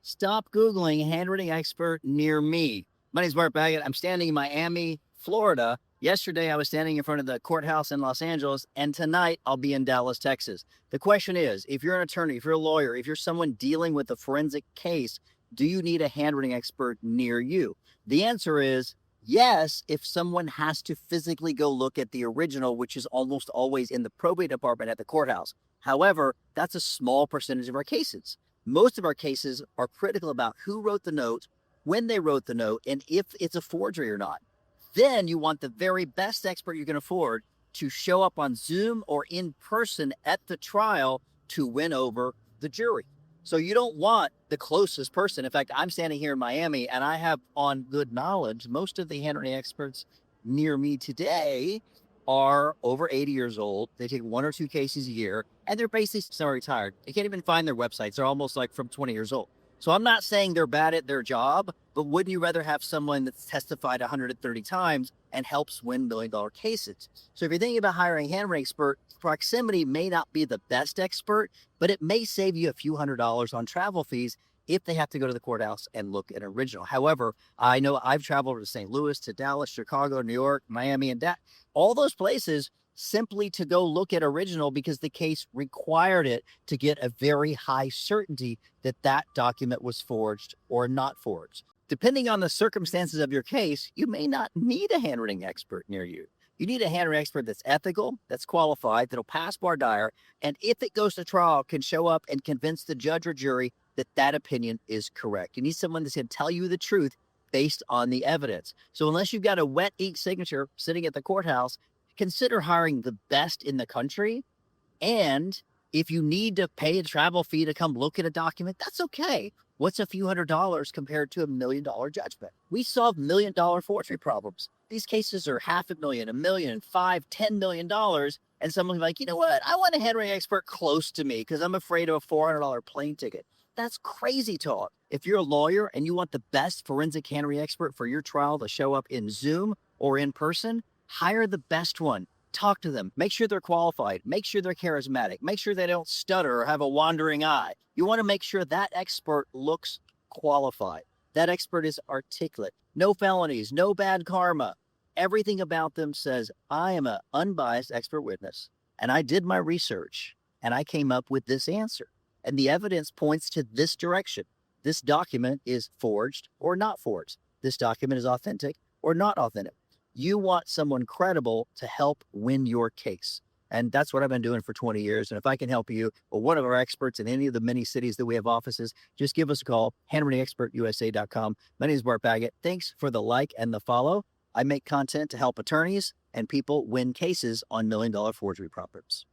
Stop Googling handwriting expert near me. My name is Bart Baggett. I'm standing in Miami, Florida. Yesterday, I was standing in front of the courthouse in Los Angeles, and tonight I'll be in Dallas, Texas. The question is, if you're an attorney, if you're a lawyer, if you're someone dealing with a forensic case, do you need a handwriting expert near you? The answer is yes, if someone has to physically go look at the original, which is almost always in the probate department at the courthouse. However, that's a small percentage of our cases. Most of our cases are critical about who wrote the note, when they wrote the note, and if it's a forgery or not. Then you want the very best expert you can afford to show up on Zoom or in person at the trial to win over the jury. So you don't want the closest person. In fact, I'm standing here in Miami and I have on good knowledge, most of the handwriting experts near me today are over 80 years old. They take one or two cases a year and they're basically semi-retired. They can't even find their websites. They're almost like from 20 years old. So I'm not saying they're bad at their job, but wouldn't you rather have someone that's testified 130 times and helps win $1 million cases? So if you're thinking about hiring a handwriting expert, proximity may not be the best expert, but it may save you a few $100s on travel fees if they have to go to the courthouse and look at an original. However, I know I've traveled to St. Louis, to Dallas, Chicago, New York, Miami, and all those places simply to go look at original because the case required it to get a very high certainty that that document was forged or not forged. Depending on the circumstances of your case, you may not need a handwriting expert near you. You need a handwriting expert that's ethical, that's qualified, that'll pass voir dire, and if it goes to trial, can show up and convince the judge or jury that that opinion is correct. You need someone that's going to tell you the truth based on the evidence. So unless you've got a wet ink signature sitting at the courthouse, consider hiring the best in the country. And if you need to pay a travel fee to come look at a document, that's okay. What's a few $100s compared to $1 million judgment? We solve $1 million forgery problems. These cases are $500,000, $1 million, $5, $10 million. And someone's like, you know what? I want a handwriting expert close to me because I'm afraid of a $400 plane ticket. That's crazy talk. If you're a lawyer and you want the best forensic handwriting expert for your trial to show up in Zoom or in person, hire the best one. Talk to them. Make sure they're qualified. Make sure they're charismatic. Make sure they don't stutter or have a wandering eye. You want to make sure that expert looks qualified. That expert is articulate. No felonies, no bad karma. Everything about them says, I am an unbiased expert witness, and I did my research, and I came up with this answer. And the evidence points to this direction. This document is forged or not forged. This document is authentic or not authentic. You want someone credible to help win your case. And that's what I've been doing for 20 years. And if I can help you or one of our experts in any of the many cities that we have offices, just give us a call, handwritingexpertusa.com. My name is Bart Baggett. Thanks for the like and the follow. I make content to help attorneys and people win cases on $1 million forgery problems.